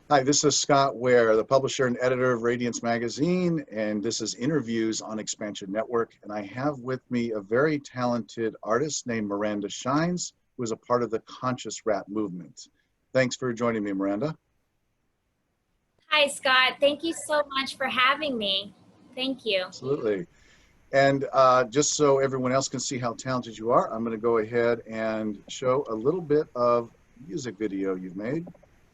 Hi, this is Scott Ware, the publisher and editor of Radiance Magazine, and this is Interviews on Xpnsion Network. And I have with me a very talented artist named Miranda Shines, who is a part of the conscious rap movement. Thanks for joining me, Miranda. Hi, Scott. Thank you so much for having me. Thank you. Absolutely. And just so everyone else can see how talented you are, I'm going to go ahead and show a little bit of music video you've made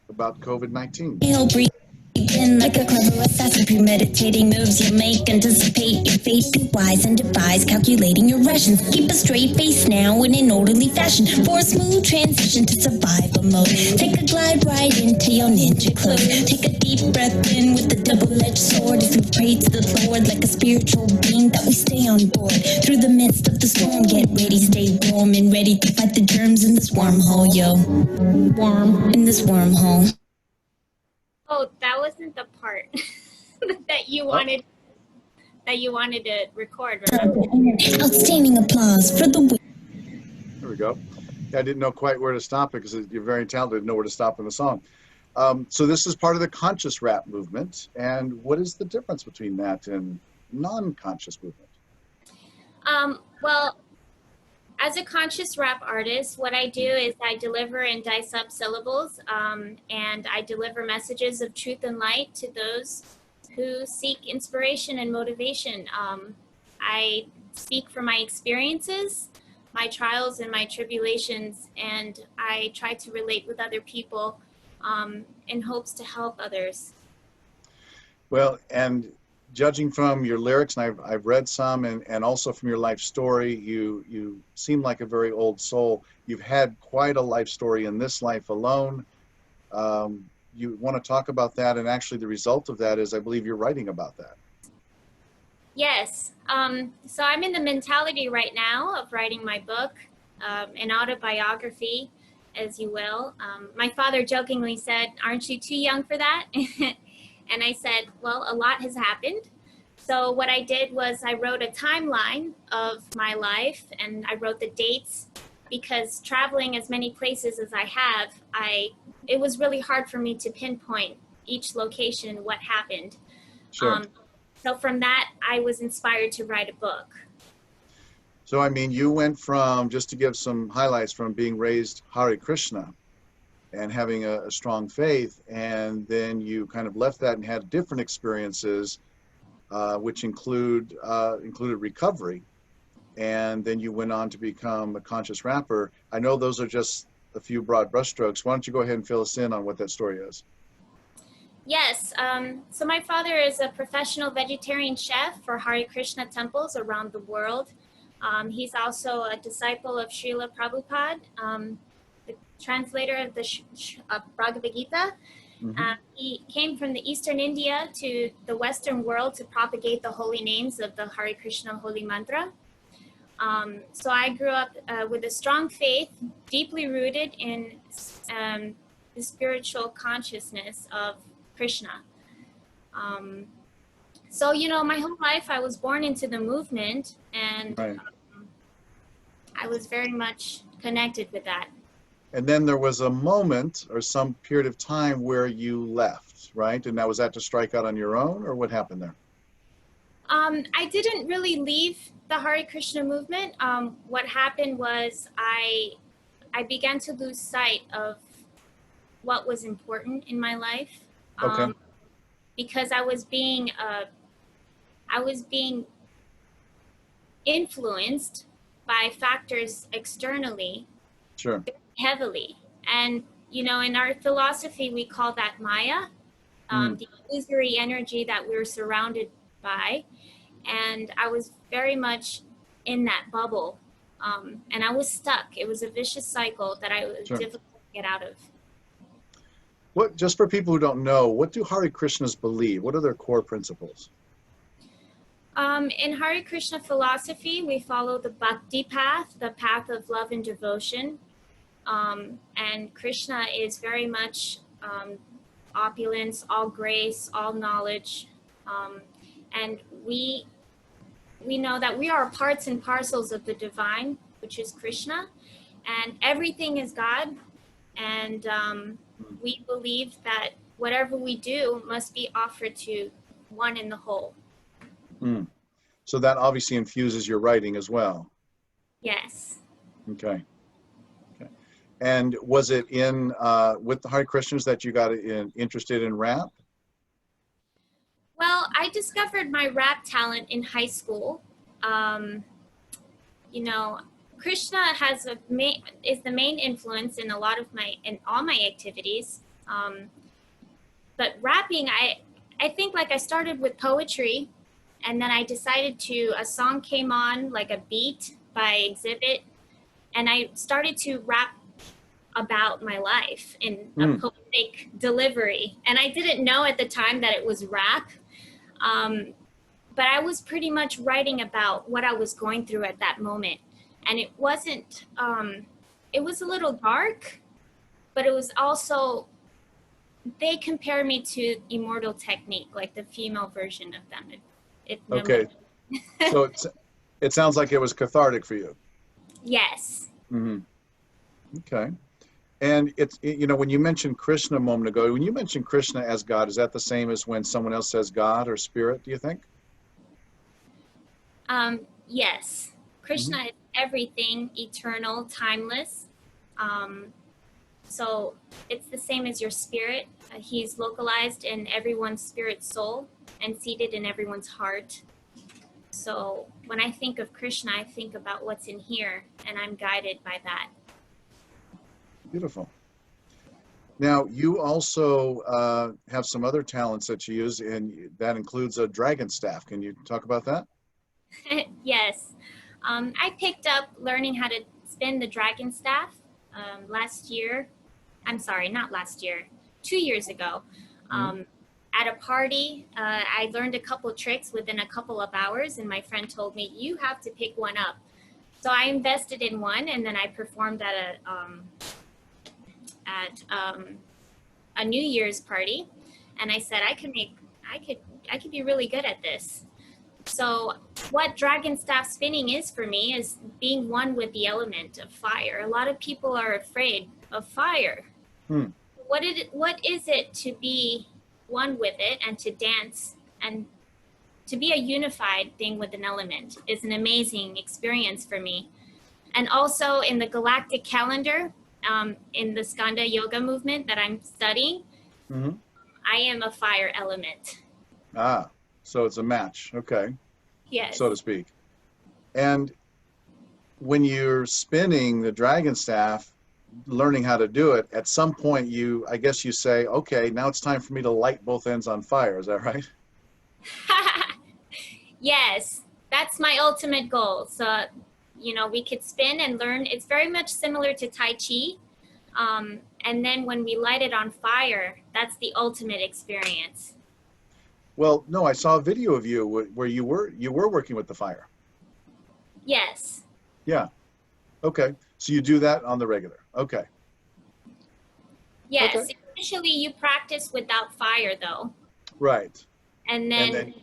about COVID-19. Breathe in like a clever assassin, premeditating moves you make, anticipate your fate, be wise and devise, calculating your rations. Keep a straight face now in an orderly fashion for a smooth transition to survival mode. Take a glide right into your ninja clothes. Take a deep breath in with the double-edged sword as we pray to the Lord like a spiritual being that we stay on board. Through the midst of the storm, get ready, stay warm and ready to fight the germs in this wormhole, yo. In this wormhole. Oh, that wasn't the part that you wanted to record, remember? Outstanding applause for the... There we go. I didn't know quite where to stop it because you're very talented to know where to stop in the song. So this is part of the conscious rap movement. And what is the difference between that and non-conscious movement? Well, as a conscious rap artist, what I do is I deliver and dice up syllables, and I deliver messages of truth and light to those who seek inspiration and motivation. I speak from my experiences, my trials and my tribulations, and I try to relate with other people in hopes to help others. Well, and judging from your lyrics, and I've read some, and also from your life story, you seem like a very old soul. You've had quite a life story in this life alone. You want to talk about that, and actually the result of that is I believe you're writing about that. Yes. So I'm in the mentality right now of writing my book, an autobiography, as you will. My father jokingly said, "Aren't you too young for that?" And I said, well, a lot has happened. So what I did was I wrote a timeline of my life, and I wrote the dates, because traveling as many places as I have, it was really hard for me to pinpoint each location, what happened. Sure. So from that, I was inspired to write a book. So, I mean, you went from, just to give some highlights, from being raised Hare Krishna and having a strong faith, and then you kind of left that and had different experiences, which included recovery, and then you went on to become a conscious rapper. I know those are just a few broad brushstrokes. Why don't you go ahead and fill us in on what that story is? Yes, so my father is a professional vegetarian chef for Hare Krishna temples around the world. He's also a disciple of Srila Prabhupada, the translator of the Bhagavad Gita. Mm-hmm. He came from the Eastern India to the Western world to propagate the holy names of the Hare Krishna holy mantra. So I grew up with a strong faith, deeply rooted in the spiritual consciousness of Krishna. So, you know, my whole life I was born into the movement, and Right. I was very much connected with that. And then there was a moment or some period of time where you left, right? And now, was that to strike out on your own, or what happened there? I didn't really leave the Hare Krishna movement. What happened was I began to lose sight of what was important in my life, Okay. because I was being influenced by factors externally. Sure. Heavily. And, you know, in our philosophy, we call that Maya, the illusory energy that we're surrounded by. And I was very much in that bubble. And I was stuck. It was a vicious cycle that I was Sure. difficult to get out of. What, just for people who don't know, what do Hare Krishnas believe? What are their core principles? In Hare Krishna philosophy, we follow the bhakti path, the path of love and devotion. And Krishna is very much opulence, all grace, all knowledge. And we know that we are parts and parcels of the divine, which is Krishna, and everything is God. And we believe that whatever we do must be offered to one in the whole. Mm. So that obviously infuses your writing as well. Yes. Okay. Okay. And was it in with the Hare Krishnas that you got interested in rap? Well, I discovered my rap talent in high school. You know, Krishna is the main influence in all my activities. But rapping, I think like I started with poetry, and then I decided a song came on, like a beat by Xzibit, and I started to rap about my life in a poetic delivery. And I didn't know at the time that it was rap. But I was pretty much writing about what I was going through at that moment. And it wasn't, it was a little dark, but it was also, they compare me to Immortal Technique, like the female version of them. Okay. So it sounds like it was cathartic for you. Yes. Mm-hmm. Okay. And you know, when you mentioned Krishna a moment ago, when you mentioned Krishna as God, is that the same as when someone else says God or spirit, do you think? Yes. Krishna is everything, eternal, timeless. So it's the same as your spirit. He's localized in everyone's spirit soul and seated in everyone's heart. So when I think of Krishna, I think about what's in here, and I'm guided by that. Beautiful. Now, you also have some other talents that you use, and that includes a dragon staff. Can you talk about that? Yes. I picked up learning how to spin the dragon staff last year. I'm sorry, not last year, 2 years ago. At a party, I learned a couple tricks within a couple of hours, and my friend told me, you have to pick one up. So I invested in one, and then I performed at a New Year's party, and I said I could be really good at this. So what dragon staff spinning is for me is being one with the element of fire. A lot of people are afraid of fire. What is it to be one with it and to dance and to be a unified thing with an element is an amazing experience for me. And also in the galactic calendar, in the Skanda yoga movement that I'm studying, I am a fire element. Ah, so it's a match, okay. Yes. So to speak. And when you're spinning the dragon staff, learning how to do it, at some point I guess you say, okay, now it's time for me to light both ends on fire. Is that right? Yes, that's my ultimate goal. So, you know, we could spin and learn. It's very much similar to Tai Chi. And then when we light it on fire, that's the ultimate experience. Well, no, I saw a video of you where you were working with the fire. Yes. Yeah. Okay. So you do that on the regular. Okay. Yes. Okay. Initially, you practice without fire, though. Right. And then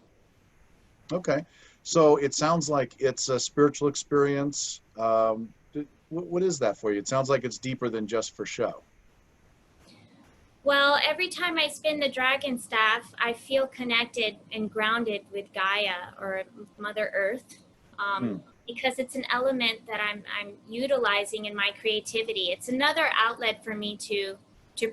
okay. So it sounds like it's a spiritual experience. What is that for you? It sounds like it's deeper than just for show. Well, every time I spin the dragon staff, I feel connected and grounded with Gaia or Mother Earth, because it's an element that I'm utilizing in my creativity. It's another outlet for me to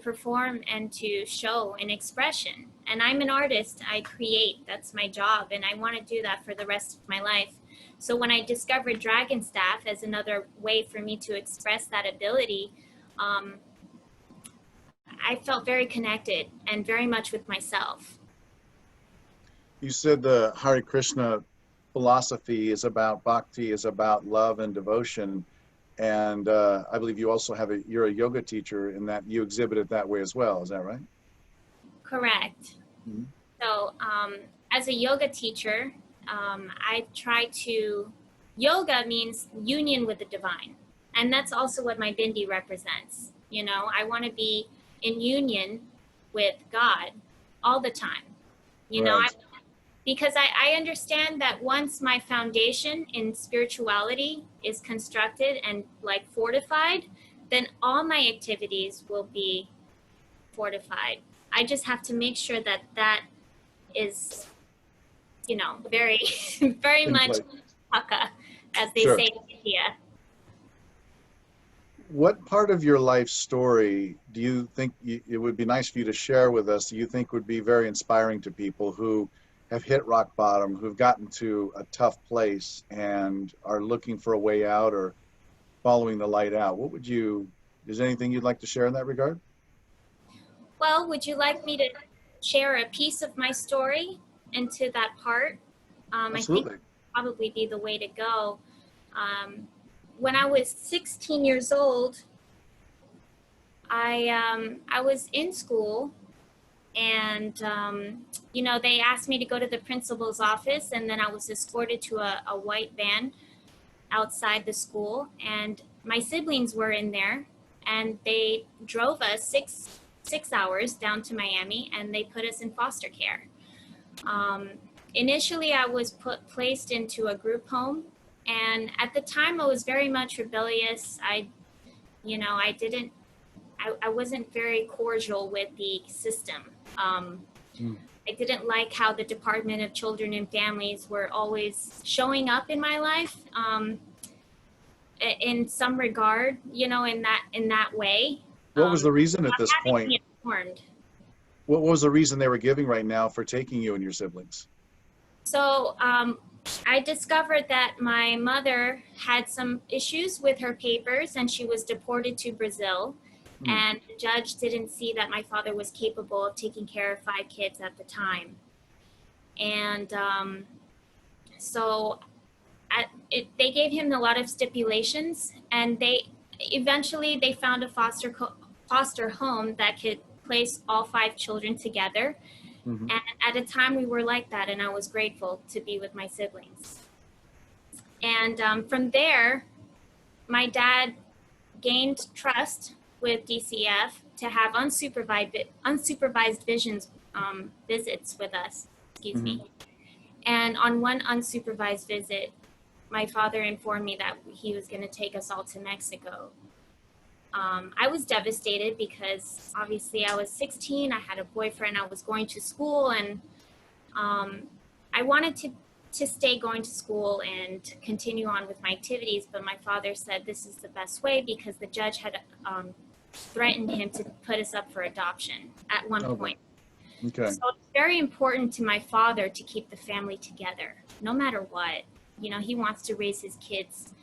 perform and to show an expression. And I'm an artist. I create. That's my job, and I want to do that for the rest of my life. So when I discovered dragon staff as another way for me to express that ability, I felt very connected and very much with myself. You said the Hare Krishna philosophy is about bhakti, is about love and devotion. And I believe you also you're a yoga teacher in that you exhibit it that way as well. Is that right? Correct. So as a yoga teacher, yoga means union with the divine. And that's also what my bindi represents. You know, I want to be in union with God all the time. You know, because I understand that once my foundation in spirituality is constructed and like fortified, then all my activities will be fortified. I just have to make sure that that is, you know, very, very In much place. paka, as they Sure. say in India. What part of your life story do you think it would be nice for you to share with us, do you think would be very inspiring to people who have hit rock bottom, who've gotten to a tough place and are looking for a way out or following the light out? What would you, is there anything you'd like to share in that regard? Well, would you like me to share a piece of my story into that part? I think Absolutely. probably be the way to go. When I was 16 years old, I was in school, and you know, they asked me to go to the principal's office, and then I was escorted to a white van outside the school, and my siblings were in there, and they drove us six hours down to Miami, and they put us in foster care. Initially, I was placed into a group home, and at the time, I was very much rebellious. You know, I wasn't very cordial with the system. I didn't like how the Department of Children and Families were always showing up in my life, in some regard, you know, in that way. What was the reason at this Having point? me informed. What was the reason they were giving right now for taking you and your siblings? So I discovered that my mother had some issues with her papers, and she was deported to Brazil. And the judge didn't see that my father was capable of taking care of 5 kids at the time. And so they gave him a lot of stipulations, and they eventually found a foster home that could place all 5 children together. Mm-hmm. And at a time we were like that, and I was grateful to be with my siblings. And from there, my dad gained trust with DCF to have unsupervised visits with us, excuse me. And on one unsupervised visit, my father informed me that he was going to take us all to Mexico. I was devastated because obviously I was 16, I had a boyfriend, I was going to school, and I wanted to stay going to school and continue on with my activities, but my father said this is the best way because the judge had threatened him to put us up for adoption at one point. Okay. So it's very important to my father to keep the family together, no matter what. You know, he wants to raise his kids.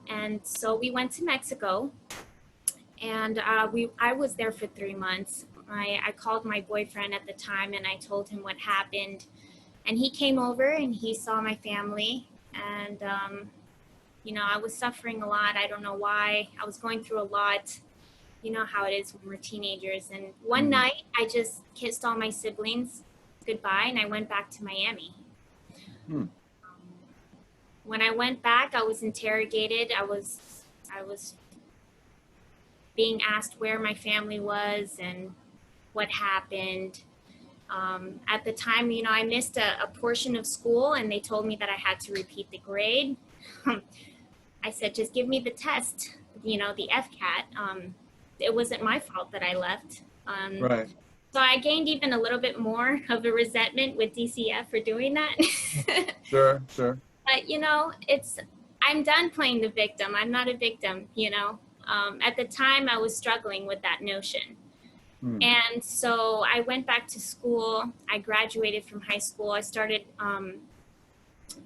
And so we went to Mexico, and I was there for 3 months. I called my boyfriend at the time, and I told him what happened. And he came over, and he saw my family. And, you know, I was suffering a lot. I don't know why. I was going through a lot. You know how it is when we're teenagers. And one night, I just kissed all my siblings goodbye, and I went back to Miami. When I went back, I was interrogated. I was being asked where my family was and what happened. At the time, you know, I missed a portion of school, and they told me that I had to repeat the grade. I said, just give me the test, you know, the FCAT. It wasn't my fault that I left. Right. So I gained even a little bit more of a resentment with DCF for doing that. Sure. But, you know, I'm done playing the victim. I'm not a victim, you know. At the time, I was struggling with that notion. And so I went back to school. I graduated from high school. I started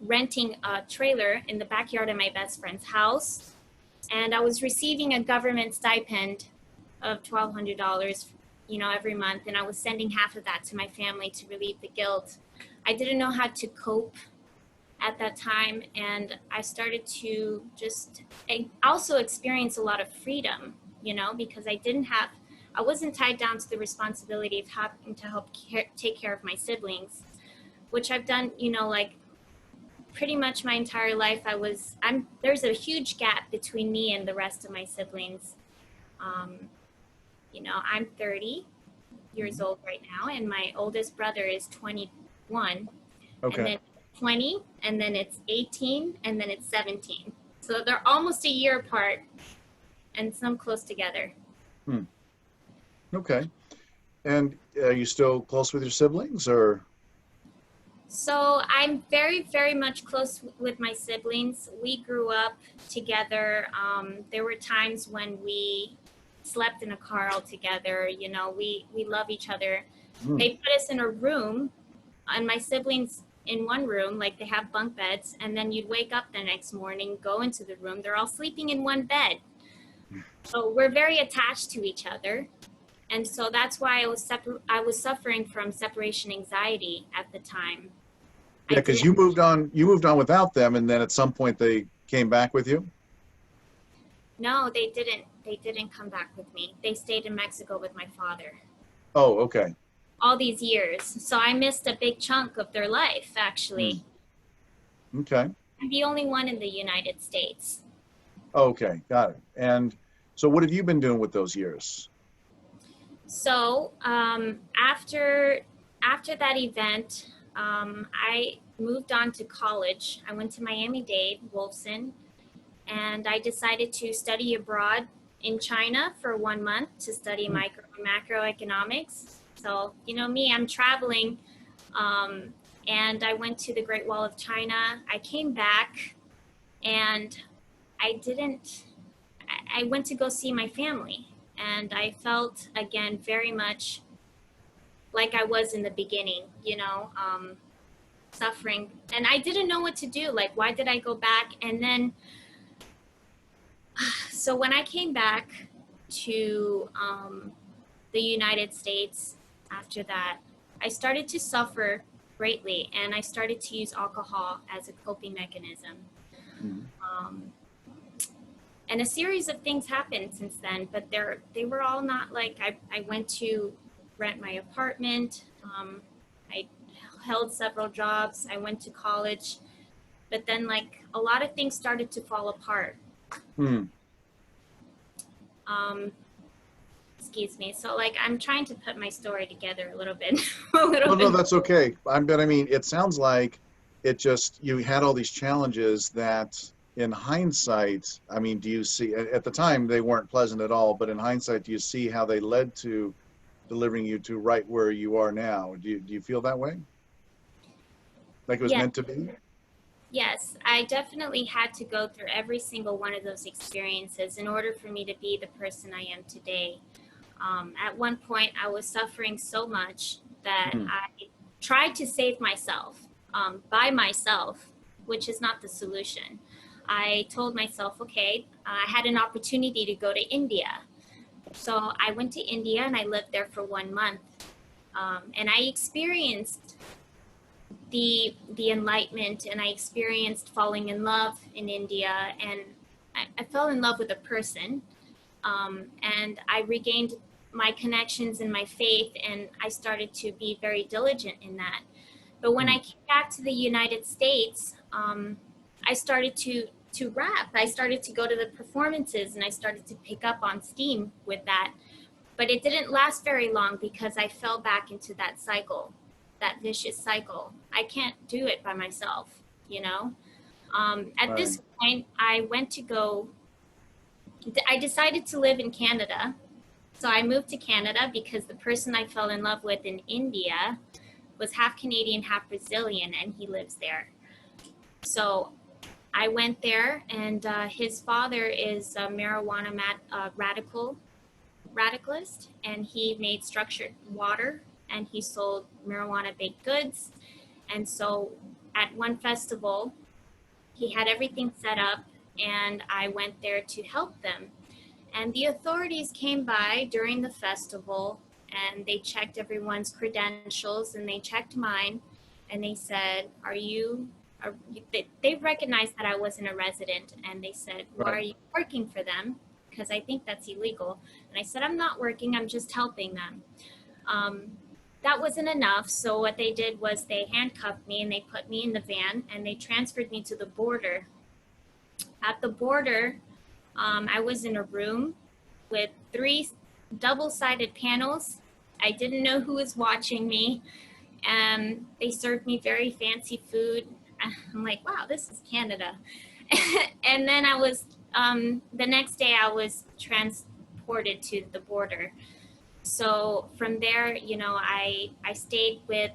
renting a trailer in the backyard of my best friend's house. And I was receiving a government stipend of $1,200, you know, every month. And I was sending half of that to my family to relieve the guilt. I didn't know how to cope at that time, and I started to just also experience a lot of freedom, you know, because I wasn't tied down to the responsibility of having to help take care of my siblings, which I've done, you know, like pretty much my entire life. There's a huge gap between me and the rest of my siblings. You know, I'm 30 years old right now, and my oldest brother is 21. Okay. And then 20, and then it's 18, and then it's 17. So they're almost a year apart, and some close together. Okay. And are you still close with your siblings, or? So I'm very, very much close with my siblings. We grew up together. There were times when we slept in a car all together. You know, we love each other. They put us in a room, and my siblings in one room, like they have bunk beds, and then you'd wake up the next morning, go into the room, they're all sleeping in one bed. So we're very attached to each other. And so that's why I was suffering from separation anxiety at the time. Yeah, because you moved on without them, and then at some point they came back with you? No, they didn't. They didn't come back with me. They stayed in Mexico with my father. Oh, okay. All these years. So I missed a big chunk of their life, actually. Okay. I'm the only one in the United States. Okay, got it. And so what have you been doing with those years? So after that event, I moved on to college. I went to Miami-Dade, Wolfson, and I decided to study abroad in China for 1 month to study micro and macroeconomics. So, you know me, I'm traveling, and I went to the Great Wall of China. I came back, and I went to go see my family, and I felt, again, very much like I was in the beginning, you know, suffering. And I didn't know what to do. Like, why did I go back? And then, so when I came back to the United States after that, I started to suffer greatly, and I started to use alcohol as a coping mechanism. And a series of things happened since then, but they were all not like, I went to rent my apartment. I held several jobs. I went to college, but then like a lot of things started to fall apart. Excuse me. So like, I'm trying to put my story together a little bit. No, that's okay. But I mean, it sounds like you had all these challenges that in hindsight, I mean, do you see, at the time they weren't pleasant at all, but in hindsight, do you see how they led to delivering you to right where you are now? Do you feel that way? Like it was meant to be? Yes, I definitely had to go through every single one of those experiences in order for me to be the person I am today. At one point, I was suffering so much that I tried to save myself by myself, which is not the solution. I told myself, okay, I had an opportunity to go to India. So I went to India and I lived there for 1 month. And I experienced the enlightenment, and I experienced falling in love in India, and I fell in love with a person, and I regained my connections and my faith, and I started to be very diligent in that. But when I came back to the United States, I started to rap. I started to go to the performances, and I started to pick up on steam with that. But it didn't last very long because I fell back into that cycle, that vicious cycle. I can't do it by myself, you know? At this point, I decided to live in Canada. So I moved to Canada because the person I fell in love with in India was half Canadian, half Brazilian, and he lives there. So I went there, and his father is a marijuana radicalist, and he made structured water, and he sold marijuana baked goods. And so at one festival, he had everything set up, and I went there to help them. And the authorities came by during the festival, and they checked everyone's credentials, and they checked mine, and they said, they recognized that I wasn't a resident, and they said, well, are you working for them? Because I think that's illegal. And I said, I'm not working, I'm just helping them. That wasn't enough. So what they did was they handcuffed me, and they put me in the van, and they transferred me to the border. At the border, I was in a room with 3 double-sided panels. I didn't know who was watching me. They served me very fancy food. I'm like, wow, this is Canada. And then I was, the next day I was transported to the border. So from there, you know, I stayed with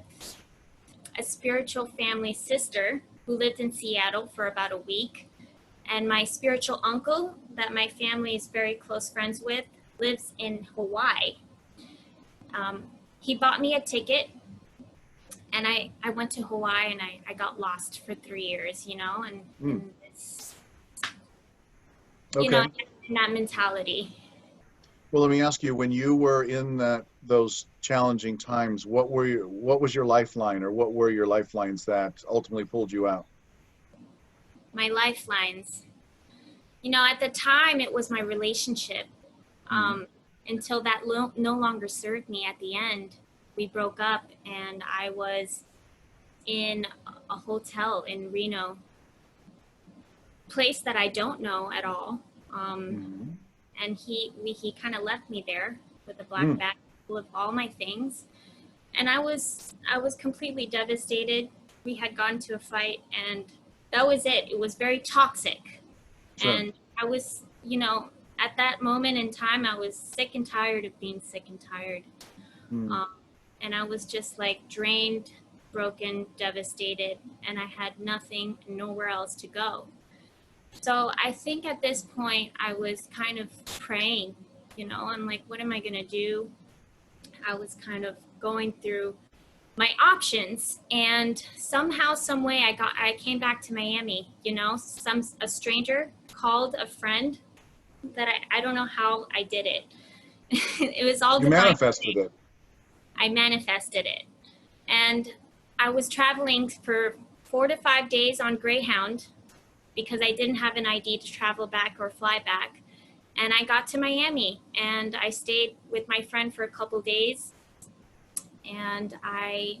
a spiritual family sister who lived in Seattle for about a week. And my spiritual uncle that my family is very close friends with lives in Hawaii. He bought me a ticket, and I went to Hawaii, and I got lost for 3 years, you know, and it's, you know, in that mentality. Well, let me ask you, when you were in those challenging times, what was your lifeline, or what were your lifelines that ultimately pulled you out? My lifelines. You know, at the time, it was my relationship. Until that no longer served me at the end. We broke up, and I was in a hotel in Reno, place that I don't know at all. And he kind of left me there with a black bag full of all my things. And I was completely devastated. We had gotten to a fight, and that was it. It was very toxic. Sure. And I was, you know, at that moment in time, I was sick and tired of being sick and tired. And I was just like drained, broken, devastated, and I had nothing, nowhere else to go. So I think at this point, I was kind of praying, you know, I'm like, what am I going to do? I was kind of going through my options, and somehow, some way, I came back to Miami. You know, a stranger called a friend that I don't know how I did it. It was all divine. You manifested it. I manifested it, and I was traveling for 4 to 5 days on Greyhound because I didn't have an ID to travel back or fly back. And I got to Miami, and I stayed with my friend for a couple days. And I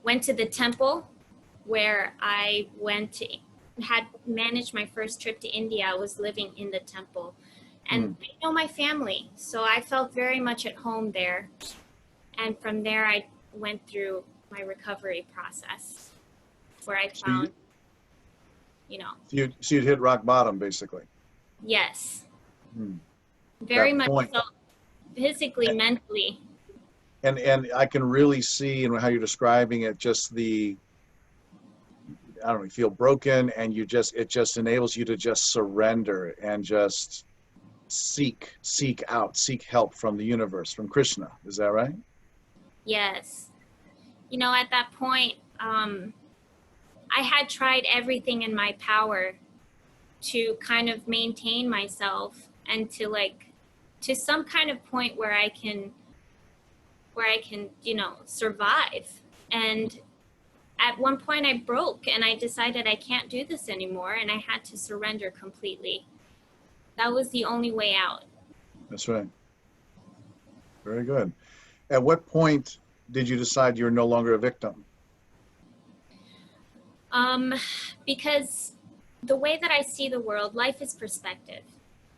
went to the temple where I had managed my first trip to India. I was living in the temple. And I know my family, so I felt very much at home there. And from there, I went through my recovery process where I found, you know. So you'd hit rock bottom, basically. Yes. Very much so, physically, mentally. And I can really see in how you're describing it, just I don't know, you feel broken, and it just enables you to just surrender and just seek help from the universe, from Krishna. Is that right? Yes. You know, at that point, I had tried everything in my power to kind of maintain myself and to some kind of point where I can, you know, survive. And at one point I broke, and I decided I can't do this anymore, and I had to surrender completely. That was the only way out. That's right. Very good. At what point did you decide you're no longer a victim? Because the way that I see the world, life is perspective,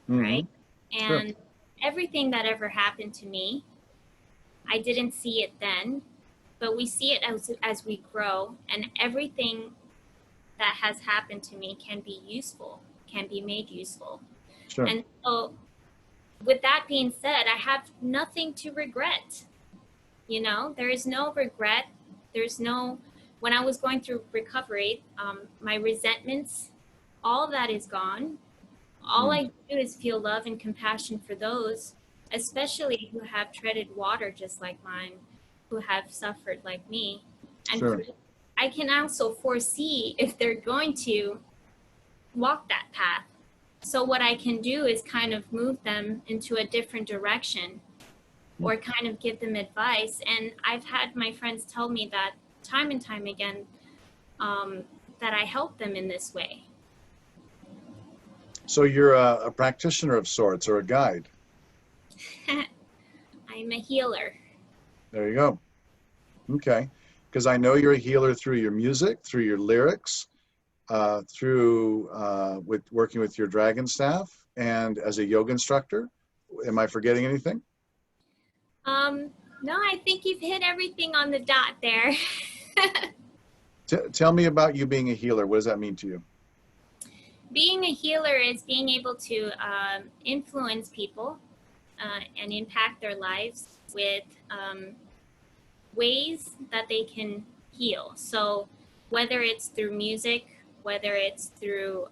right? And everything that ever happened to me, I didn't see it then, but we see it as we grow, and everything that has happened to me can be useful, can be made useful. Sure. And so with that being said, I have nothing to regret. You know, there is no regret. When I was going through recovery, my resentments, all that is gone. All I do is feel love and compassion for those, especially who have treaded water just like mine, who have suffered like me. And I can also foresee if they're going to walk that path. So what I can do is kind of move them into a different direction, or kind of give them advice. And I've had my friends tell me that time and time again, that I help them in this way. So you're a practitioner of sorts, or a guide? I'm a healer. There you go. Okay. Because I know you're a healer through your music, through your lyrics, through with working with your dragon staff, and as a yoga instructor. Am I forgetting anything? No, I think you've hit everything on the dot there. Tell me about you being a healer. What does that mean to you? Being a healer is being able to influence people and impact their lives with ways that they can heal. So whether it's through music, whether it's through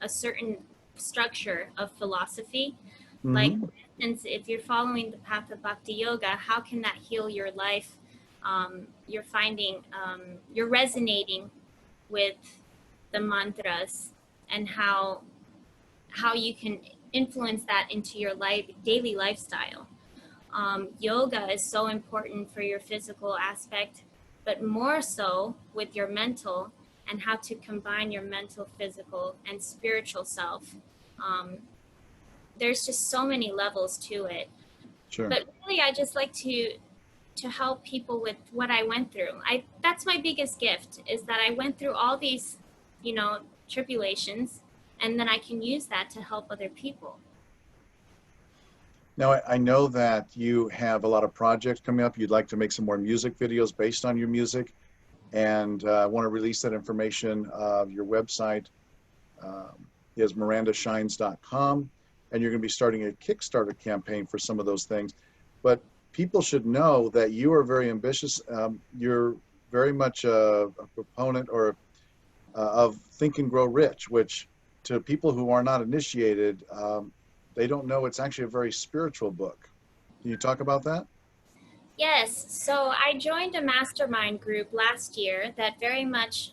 a certain structure of philosophy, like Mm-hmm. for instance, if you're following the path of bhakti yoga, how can that heal your life? You're finding, you're resonating with the mantras and how you can influence that into your daily lifestyle. Yoga is so important for your physical aspect, but more so with your mental and how to combine your mental, physical, and spiritual self. There's just so many levels to it. Sure. But really, I just like to help people with what I went through. That's my biggest gift, is that I went through all these, tribulations, and then I can use that to help other people. Now, I know that you have a lot of projects coming up. You'd like to make some more music videos based on your music, and I want to release that information. Your website is mirandashines.com, and you're going to be starting a Kickstarter campaign for some of those things. But people should know that you are very ambitious. You're very much a proponent of Think and Grow Rich, which to people who are not initiated, they don't know it's actually a very spiritual book. Can you talk about that? Yes, so I joined a mastermind group last year that very much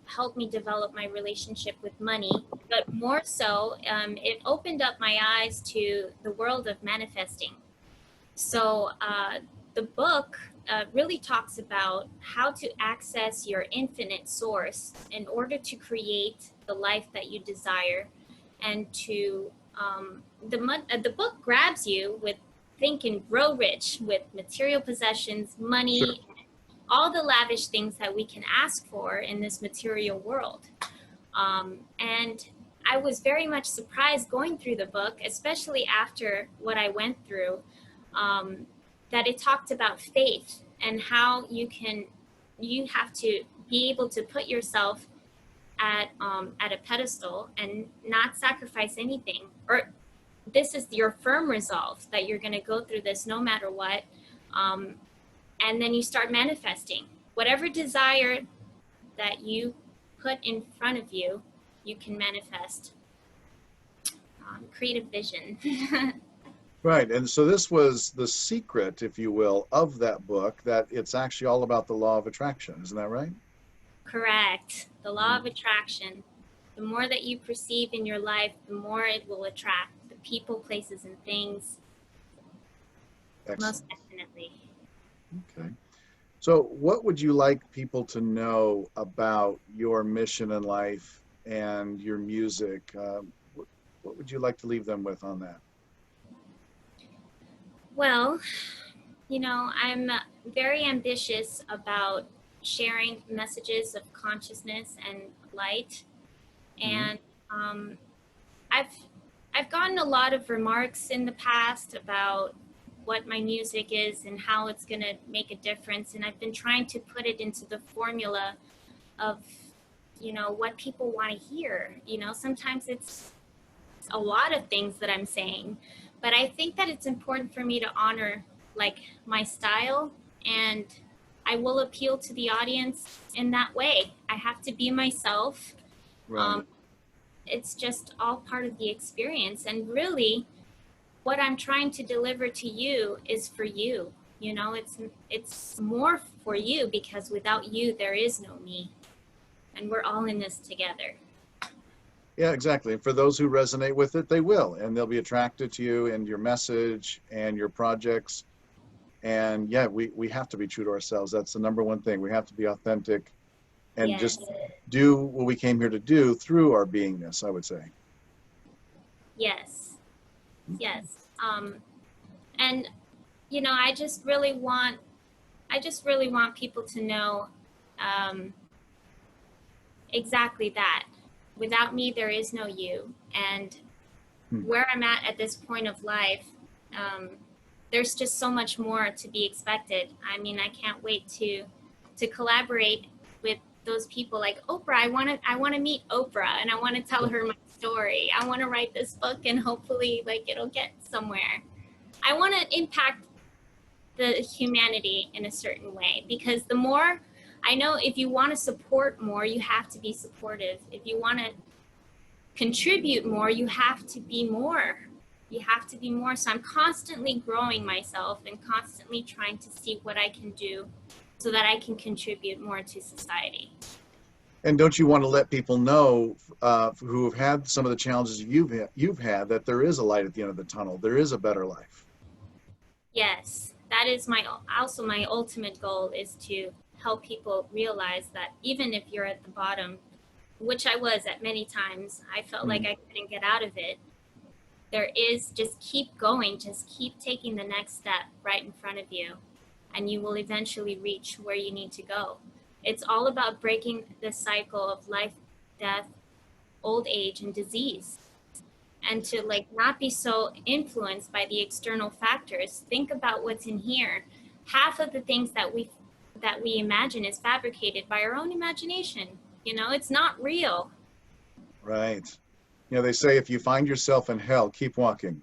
helped me develop my relationship with money, but more so, it opened up my eyes to the world of manifesting. So the book really talks about how to access your infinite source in order to create the life that you desire, and to the book grabs you with Think and Grow Rich, with material possessions, money, Sure. all the lavish things that we can ask for in this material world. And I was very much surprised going through the book, especially after what I went through, that it talked about faith and how you have to be able to put yourself at a pedestal and not sacrifice anything, or this is your firm resolve that you're going to go through this no matter what. And then you start manifesting whatever desire that you put in front of you, you can manifest. Creative vision. Right. And so this was the secret, if you will, of that book, that it's actually all about the law of attraction. Isn't that right? Correct. The law of attraction. The more that you perceive in your life, the more it will attract the people, places, and things. Excellent. Most definitely. Okay. So what would you like people to know about your mission in life and your music? What would you like to leave them with on that? Well, I'm very ambitious about sharing messages of consciousness and light. And I've gotten a lot of remarks in the past about what my music is and how it's going to make a difference. And I've been trying to put it into the formula of, what people want to hear. Sometimes it's a lot of things that I'm saying, but I think that it's important for me to honor like my style, and I will appeal to the audience in that way. I have to be myself. Right. It's just all part of the experience. And really, what I'm trying to deliver to you is for you. It's more for you, because without you, there is no me. And we're all in this together. Yeah, exactly. And for those who resonate with it, they will, and they'll be attracted to you and your message and your projects. And yeah, we have to be true to ourselves. That's the number one thing. We have to be authentic and Yes. just do what we came here to do through our beingness, I would say. Yes. Yes. And I just really want people to know exactly that. Without me, there is no you. And where I'm at this point of life, there's just so much more to be expected. I mean, I can't wait to collaborate with those people like Oprah. I want to meet Oprah, and I want to tell her my story. I want to write this book, and hopefully it'll get somewhere. I want to impact the humanity in a certain way, because the more, I know if you want to support more, you have to be supportive. If you want to contribute more, you have to be more. You have to be more. So I'm constantly growing myself and constantly trying to see what I can do so that I can contribute more to society. And don't you want to let people know who have had some of the challenges you've had, that there is a light at the end of the tunnel. There is a better life. Yes, that is also my ultimate goal, is to help people realize that even if you're at the bottom, which I was at many times, I felt like I couldn't get out of it. There is, just keep going, just keep taking the next step right in front of you, and you will eventually reach where you need to go. It's all about breaking the cycle of life, death, old age, and disease. And to like not be so influenced by the external factors. Think about what's in here. Half of the things that we imagine is fabricated by our own imagination. You know, it's not real. Right. You know, they say if you find yourself in hell, keep walking.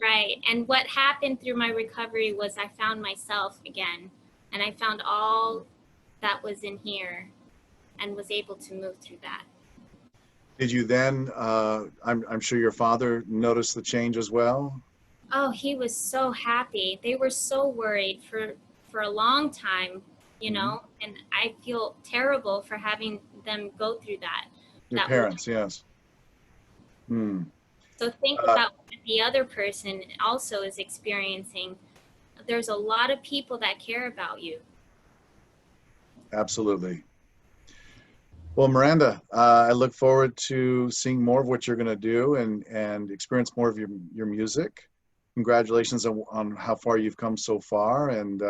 Right. And what happened through my recovery was I found myself again, and I found all that was in here and was able to move through that. Did you then, I'm sure your father noticed the change as well? Oh, he was so happy. They were so worried for a long time, you know, and I feel terrible for having them go through that. Your parents, yes. So think about what the other person also is experiencing. There's a lot of people that care about you. Absolutely. Well, Miranda, I look forward to seeing more of what you're going to do and experience more of your music. Congratulations on how far you've come so far, and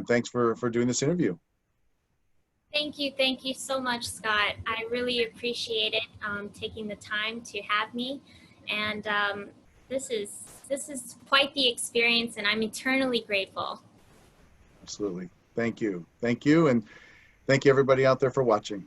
thanks for doing this interview. Thank you so much, Scott. I really appreciate it, taking the time to have me, and this is quite the experience, and I'm eternally grateful. Absolutely. Thank you, and thank you everybody out there for watching.